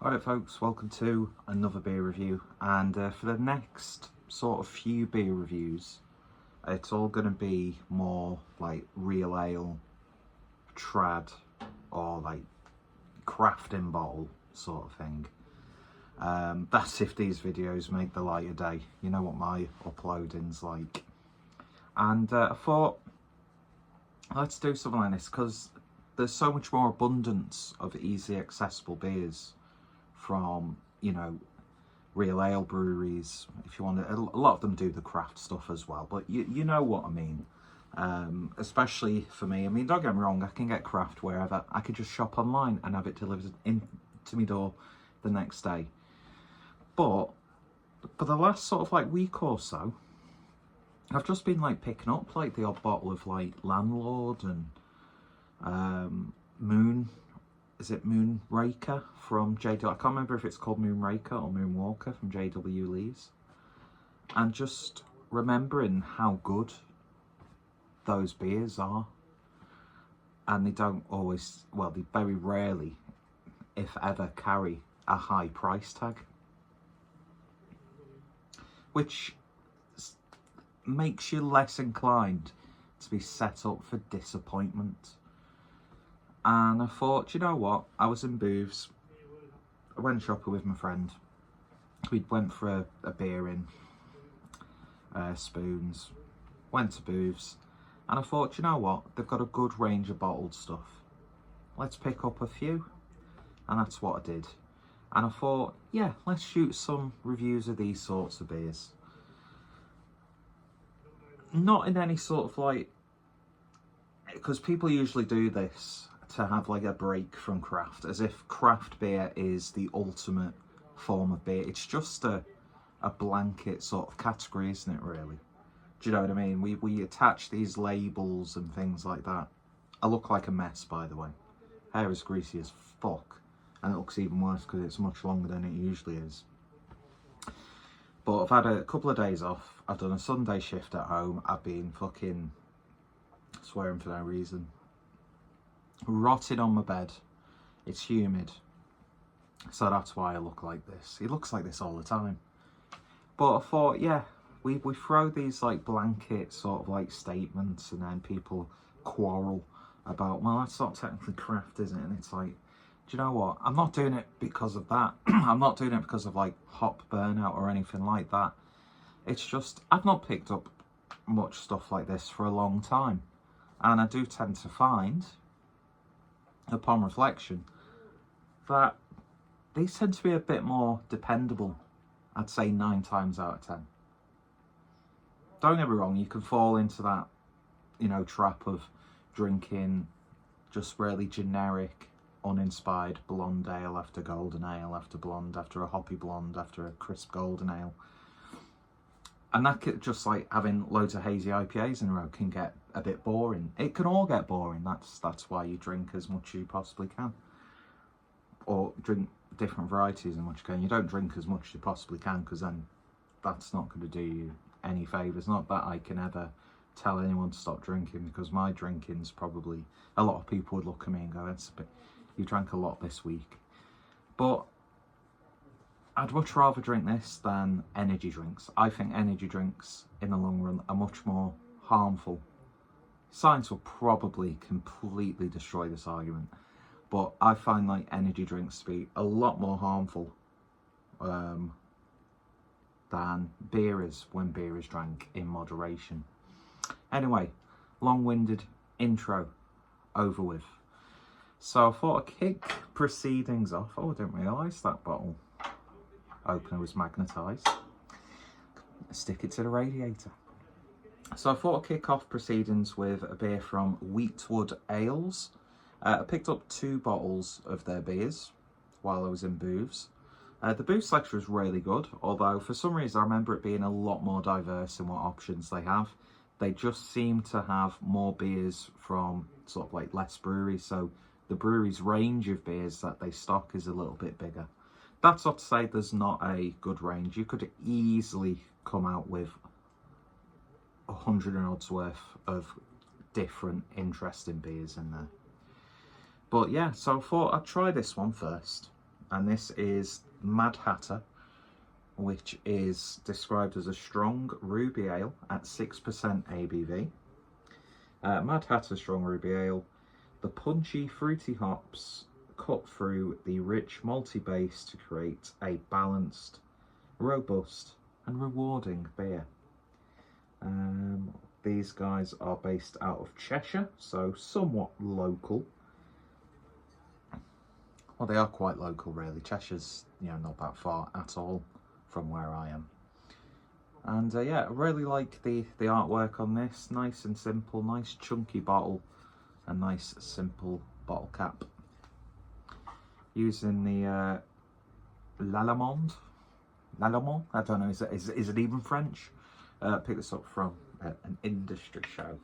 Alright folks, welcome to another beer review, and for the next sort of few beer reviews, it's all going to be more like real ale, trad, or like crafting bottle sort of thing. That's if these videos make the light of day. You know what my uploading's like. And I thought, let's do something like this, because there's so much more abundance of easily accessible beers from, you know, real ale breweries. If you want to, a lot of them do the craft stuff as well, but you know what I mean. Especially for me, I mean, don't get me wrong, I can get craft wherever. I could just shop online and have it delivered in to my door the next day. But for the last sort of like week or so, I've just been like picking up like the odd bottle of like Landlord and Moonraker from JW. I can't remember if it's called Moonraker or Moonwalker from JW Lee's. And just remembering how good those beers are. And they don't always, well, they very rarely, if ever, carry a high price tag. Which makes you less inclined to be set up for disappointment. And I thought, you know what, I was in Booths, I went shopping with my friend, we went for a beer in Spoons, went to Booths, and I thought, you know what, they've got a good range of bottled stuff, let's pick up a few. And that's what I did. And I thought, yeah, let's shoot some reviews of these sorts of beers. Not in any sort of like, because people usually do this to have like a break from craft, as if craft beer is the ultimate form of beer. It's just a blanket sort of category, isn't it, really? Do you know what I mean? We attach these labels and things like that. I look like a mess, by the way. Hair is greasy as fuck, and it looks even worse because it's much longer than it usually is. But I've had a couple of days off. I've done a Sunday shift at home. I've been fucking swearing for no reason. Rotted on my bed. It's humid. So that's why I look like this. He looks like this all the time. But I thought, yeah, we throw these like blanket sort of like statements, and then people quarrel about, well, that's not technically craft, is it? And it's like, do you know what? I'm not doing it because of that. I'm not doing it because of like hop burnout or anything like that. It's just, I've not picked up much stuff like this for a long time. And I do tend to find, upon reflection, that these tend to be a bit more dependable. I'd say 9 times out of 10. Don't get me wrong, you can fall into that, you know, trap of drinking just really generic, uninspired blonde ale after golden ale after blonde after a hoppy blonde after a crisp golden ale. And that could, just like having loads of hazy IPAs in a row, can get a bit boring. It can all get boring. That's why you drink as much as you possibly can. Or drink different varieties as much as you can. You don't drink as much as you possibly can, because then that's not going to do you any favours. Not that I can ever tell anyone to stop drinking, because my drinking's probably, a lot of people would look at me and go, it's a bit, you drank a lot this week. But I'd much rather drink this than energy drinks. I think energy drinks in the long run are much more harmful. Science will probably completely destroy this argument, but I find like energy drinks to be a lot more harmful than beer is, when beer is drank in moderation. Anyway, long-winded intro over with. So I thought I'd kick proceedings off. Oh, I didn't realise that bottle opener was magnetised. Stick it to the radiator. So I thought I'd kick off proceedings with a beer from Weetwood Ales. I picked up 2 bottles of their beers while I was in Booths. The booth selection was really good, although for some reason I remember it being a lot more diverse in what options they have. They just seem to have more beers from sort of like less breweries, so the brewery's range of beers that they stock is a little bit bigger. That's not to say there's not a good range. You could easily come out with 100 and odds worth of different interesting beers in there. But yeah, so I thought I'd try this one first. and this is Mad Hatter, which is described as a strong ruby ale at 6% ABV. Mad Hatter Strong Ruby Ale. The punchy, fruity hops cut through the rich malty base to create a balanced, robust and rewarding beer. These guys are based out of Cheshire, so somewhat local. Well, they are quite local really. Cheshire's, you know, not that far at all from where I am. And yeah, I really like the artwork on this. Nice and simple, nice chunky bottle, a nice simple bottle cap. Using the Lallemand, I don't know, is it even French? Picked this up from an industry show.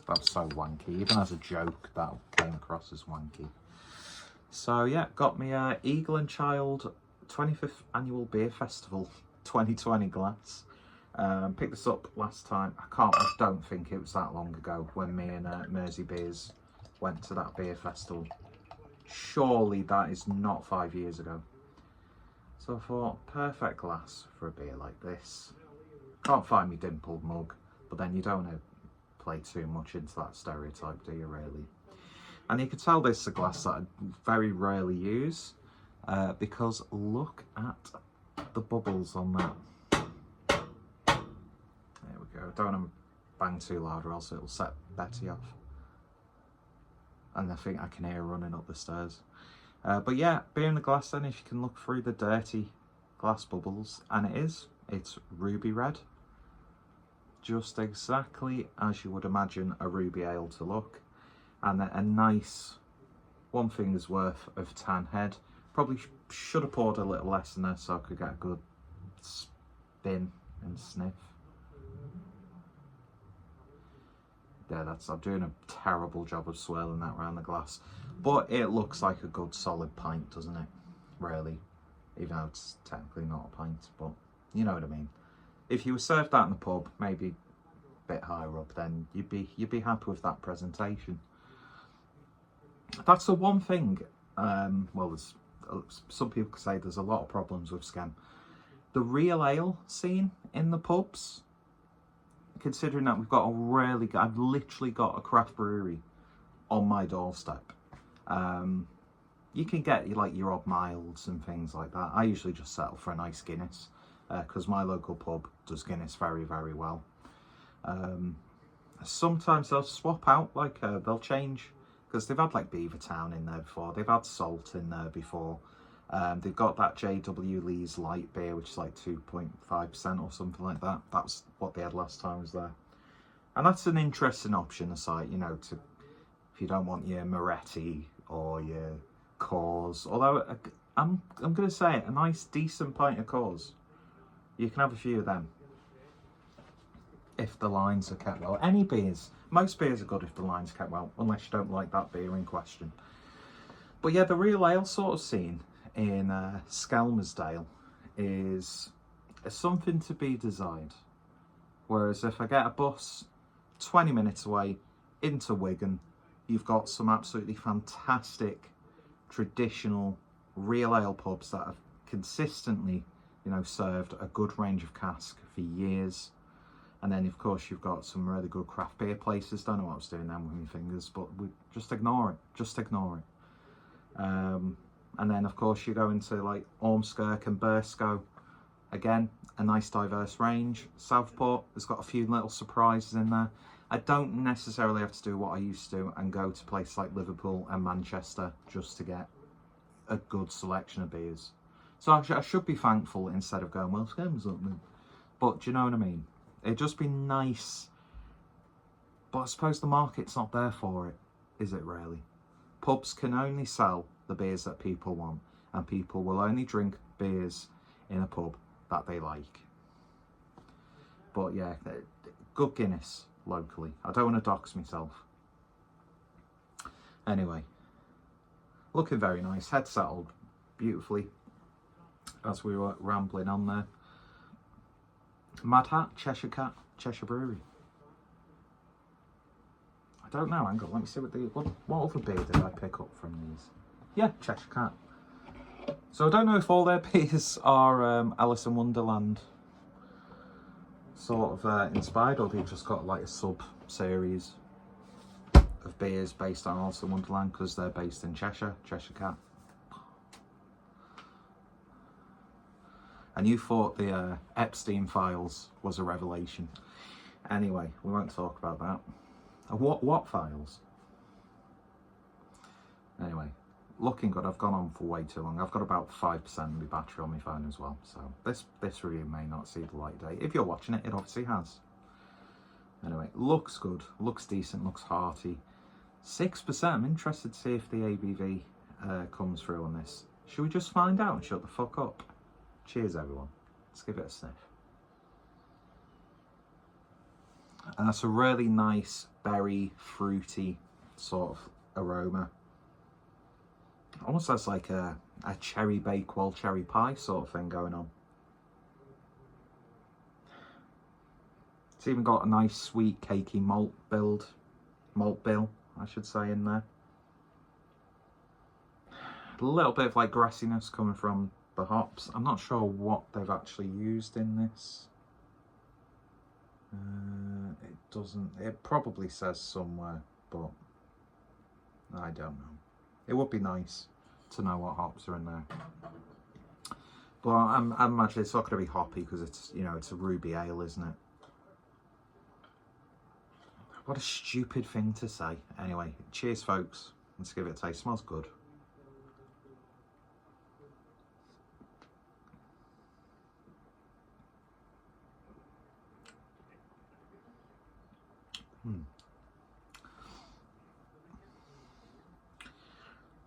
That's so wanky, even as a joke that came across as wanky. So yeah, got me Eagle and Child 25th Annual Beer Festival 2020 glass. Picked this up last time. I don't think it was that long ago when me and Mersey Beers went to that beer festival. Surely that is not 5 years ago. So I thought, perfect glass for a beer like this. Can't find me dimpled mug, but then you don't want to play too much into that stereotype, do you really? And you can tell this is a glass that I very rarely use, because look at the bubbles on that. There we go. Don't want to bang too loud or else it'll set Betty off. And I think I can hear her running up the stairs. But yeah, beer in the glass then, if you can look through the dirty glass bubbles, and it's ruby red. Just exactly as you would imagine a ruby ale to look. And a nice 1 finger's worth of tan head. Probably should have poured a little less in there so I could get a good spin and sniff. Yeah, I'm doing a terrible job of swirling that around the glass. But it looks like a good solid pint, doesn't it? Really. Even though it's technically not a pint, but you know what I mean. If you were served that in the pub, maybe a bit higher up, then you'd be happy with that presentation. That's the one thing, well, some people could say there's a lot of problems with Skem. The real ale scene in the pubs, considering that I've literally got a craft brewery on my doorstep. You can get like your odd milds and things like that. I usually just settle for a nice Guinness, because my local pub does Guinness very, very well. Sometimes they'll swap out, like they'll change, because they've had like Beavertown in there before, they've had Salt in there before, they've got that JW Lee's light beer, which is like 2.5% or something like that. That's what they had last time I was there. And that's an interesting option aside, you know, if you don't want your Moretti or your Coors. Although I'm going to say it, a nice decent pint of Coors, you can have a few of them if the lines are kept well. Any beers, most beers are good if the lines are kept well, unless you don't like that beer in question. But yeah, the real ale sort of scene in Skelmersdale is something to be desired. Whereas if I get a bus 20 minutes away into Wigan, you've got some absolutely fantastic traditional real ale pubs that have consistently, you know, served a good range of cask for years. And then of course you've got some really good craft beer places. Don't know what I was doing then with my fingers, but we just ignore it. And then of course you go into like Ormskirk and Burscough. Again, a nice diverse range. Southport has got a few little surprises in there. I don't necessarily have to do what I used to and go to places like Liverpool and Manchester just to get a good selection of beers. So I should be thankful instead of going, well, Skem's up there. But do you know what I mean? It'd just be nice. But I suppose the market's not there for it, is it really? Pubs can only sell the beers that people want, and people will only drink beers in a pub that they like. But yeah, good Guinness locally. I don't want to dox myself. Anyway, looking very nice, head settled beautifully as we were rambling on there. Mad Hat, Cheshire Cat, Cheshire Brewery. don't know, hang on, let me see what other beer did I pick up from these? Yeah, Cheshire Cat. So I don't know if all their beers are Alice in Wonderland sort of inspired, or they've just got like a sub-series of beers based on Alice in Wonderland, because they're based in Cheshire Cat. And you thought the Epstein files was a revelation. Anyway, we won't talk about that. What files? Anyway, looking good. I've gone on for way too long. I've got about 5% of my battery on my phone as well. So this review may not see the light of day. If you're watching it, it obviously has. Anyway, looks good. Looks decent. Looks hearty. 6%. I'm interested to see if the ABV comes through on this. Should we just find out and shut the fuck up? Cheers, everyone. Let's give it a sniff. And that's a really nice berry, fruity sort of aroma. Almost has like a cherry bakewell, cherry pie sort of thing going on. It's even got a nice sweet cakey malt bill, I should say, in there. A little bit of like grassiness coming from the hops. I'm not sure what they've actually used in this. It doesn't, it probably says somewhere, but I don't know. It would be nice to know what hops are in there. But I imagine it's not going to be hoppy because it's, you know, it's a ruby ale, isn't it? What a stupid thing to say. Anyway, cheers, folks. Let's give it a taste. Smells good.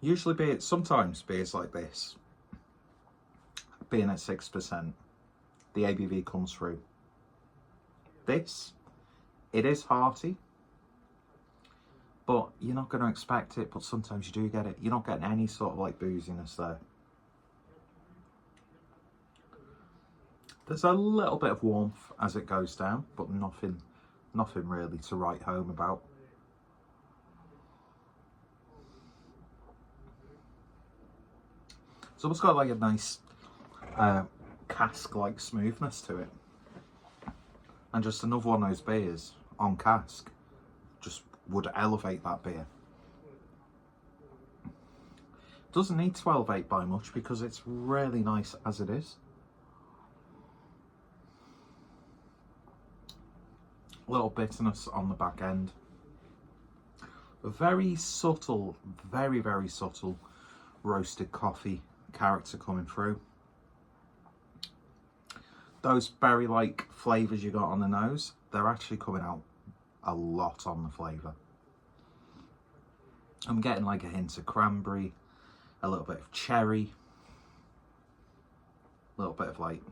Usually sometimes beers like this, being at 6%, the ABV comes through. This, it is hearty, but you're not going to expect it, but sometimes you do get it. You're not getting any sort of like booziness there. There's a little bit of warmth as it goes down, but nothing really to write home about. It's almost got like a nice cask-like smoothness to it. And just another one of those beers on cask just would elevate that beer. Doesn't need 12.8 by much because it's really nice as it is. A little bitterness on the back end. A very subtle, very, very subtle roasted coffee character coming through. Those berry-like flavours you got on the nose, they're actually coming out a lot on the flavour. I'm getting like a hint of cranberry, a little bit of cherry, a little bit of like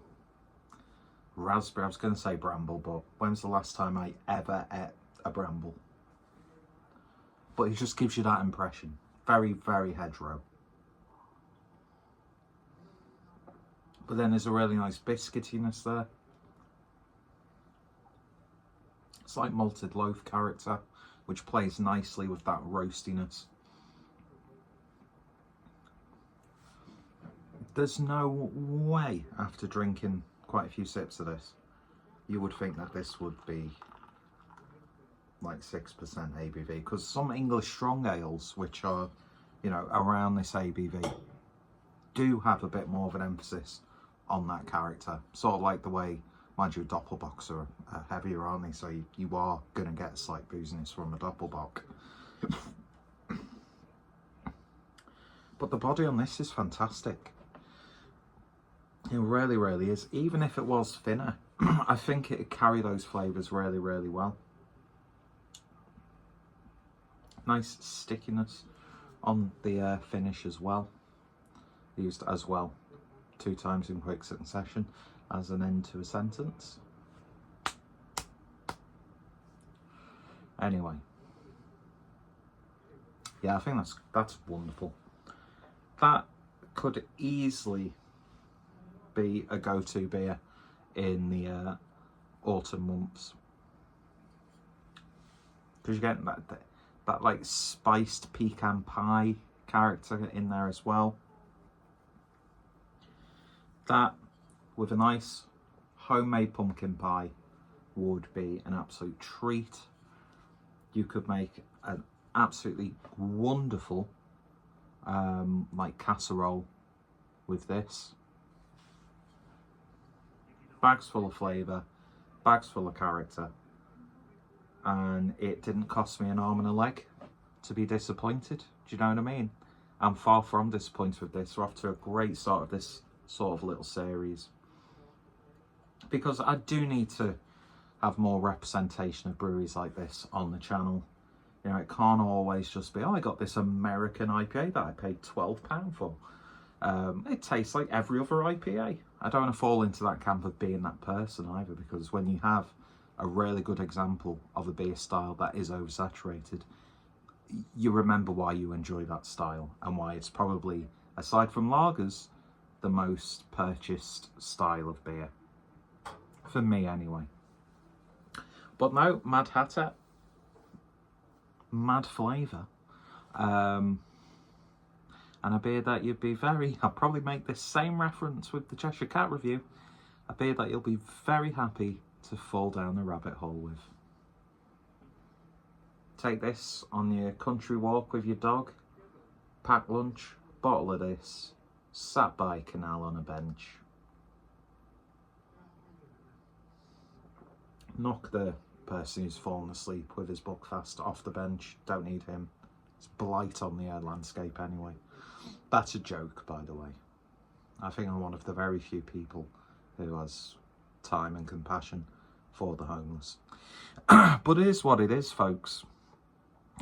raspberry. I was going to say bramble, but when's the last time I ever ate a bramble? But it just gives you that impression. Very, very hedgerow. But then there's a really nice biscuitiness there. It's like malted loaf character, which plays nicely with that roastiness. There's no way, after drinking quite a few sips of this, you would think that this would be like 6% ABV, because some English strong ales, which are, you know, around this ABV, do have a bit more of an emphasis on that character. Sort of like the way, mind you, Doppelbocks are heavier, aren't they? So you are going to get slight booziness from a Doppelbock. But the body on this is fantastic. It really, really is. Even if it was thinner, I think it'd carry those flavours really, really well. Nice stickiness on the finish as well. Used as well 2 times in quick succession as an end to a sentence. Anyway, yeah, I think that's wonderful. That could easily be a go-to beer in the autumn months, because you're getting that like spiced pecan pie character in there as well. That with a nice homemade pumpkin pie would be an absolute treat. You could make an absolutely wonderful like casserole with this. Bags full of flavour, bags full of character, and it didn't cost me an arm and a leg to be disappointed. Do you know what I mean? I'm far from disappointed with this. We're off to a great start of this sort of little series, because I do need to have more representation of breweries like this on the channel. You know, it can't always just be, oh, I got this American IPA that I paid £12 for. It tastes like every other IPA. I don't want to fall into that camp of being that person either, because when you have a really good example of a beer style that is oversaturated, you remember why you enjoy that style and why it's probably, aside from lagers, the most purchased style of beer. For me anyway. But no, Mad Hatter, mad flavour. And a beer that you'd be I'll probably make this same reference with the Cheshire Cat review, a beer that you'll be very happy to fall down the rabbit hole with. Take this on your country walk with your dog, pack lunch, bottle of this, sat by a canal on a bench. Knock the person who's fallen asleep with his book fast off the bench, don't need him. It's blight on the landscape anyway. That's a joke, by the way. I think I'm one of the very few people who has time and compassion for the homeless. But it is what it is, folks.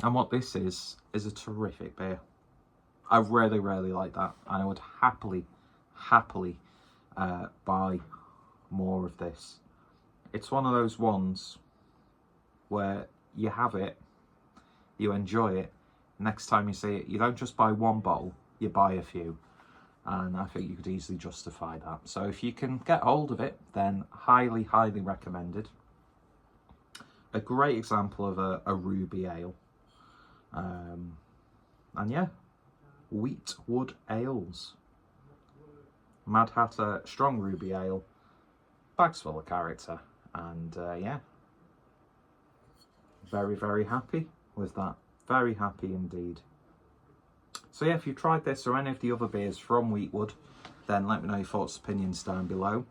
And what this is a terrific beer. I really, really like that. And I would happily buy more of this. It's one of those ones where you have it, you enjoy it, next time you see it, you don't just buy one bottle, you buy a few. And I think you could easily justify that. So if you can get hold of it, then highly, highly recommended. A great example of a ruby ale. And yeah, Weetwood ales. Mad Hatter strong ruby ale, bags full of character, and yeah, very, very happy with that. Very happy indeed. So yeah, if you've tried this or any of the other beers from Weetwood, then let me know your thoughts and opinions down below.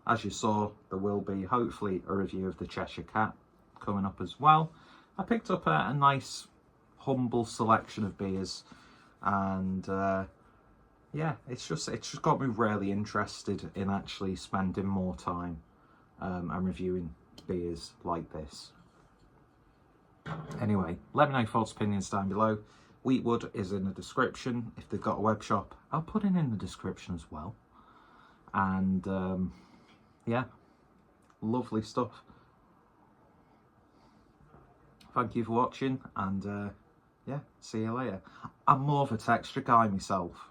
As you saw, there will be hopefully a review of the Cheshire Cat coming up as well. I picked up a nice humble selection of beers, and yeah, it's just got me really interested in actually spending more time and reviewing beers like this. Anyway, let me know your thoughts, opinions down below. Weetwood is in the description. If they've got a web shop, I'll put it in the description as well. And yeah, lovely stuff. Thank you for watching, and yeah, see you later. I'm more of a texture guy myself.